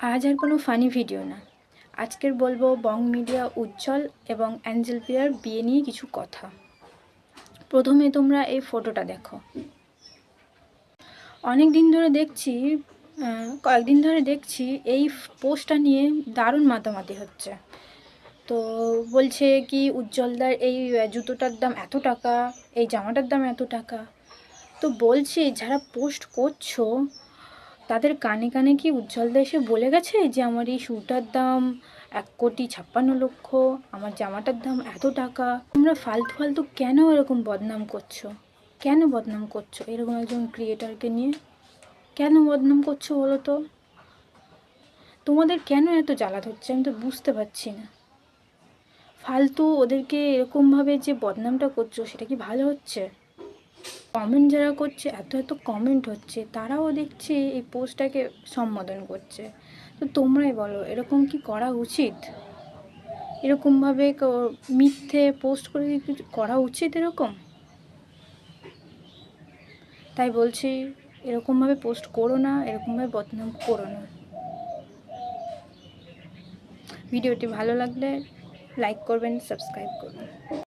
আজ আর কোনো funny video না। আজকের বলবো বং মিডিয়া উজ্জ্বল এবং অ্যাঞ্জেল প্রিয়ার বিয়ে নিয়ে কিছু কথা। প্রথমে তোমরা এই ফটোটা দেখো। কয়েকদিন ধরে দেখছি এই পোস্টটা নিয়ে দারুণ মাতামাতি হচ্ছে। তো বলছে কি উজ্জ্বলদার এই জুতোটার দাম এত টাকা, এই জামাটার দাম এত টাকা। তো বলছি যারা পোস্ট করছো তাদের কানে কানে কি উজ্জ্বলদা এসে বলে গেছে যে আমার এই শ্যুটার দাম 1,56,00,000, আমার জামাটার দাম এত টাকা? তোমরা ফালতু ফালতু কেন এরকম বদনাম করছো? কেন বদনাম করছো এরকম একজন ক্রিয়েটারকে নিয়ে? কেন বদনাম করছো বলো তো? তোমাদের কেন এত জ্বালা ধরছে আমি তো বুঝতে পারছি না। ফালতু ওদেরকে এরকমভাবে যে বদনামটা করছো সেটা কি ভালো হচ্ছে? কমেন্ট যারা করছে, এত এত কমেন্ট হচ্ছে, তারাও দেখছি এই পোস্টটাকে সম্বোধন করছে। তো তোমরাই বলো এরকম কি করা উচিত? এরকমভাবে মিথ্যে পোস্ট করে কি কিছু করা উচিত এরকম? তাই বলছি এরকমভাবে পোস্ট করো না, এরকমভাবে বদনাম করো না। ভিডিওটি ভালো লাগলে লাইক করবেন, সাবস্ক্রাইব করবেন।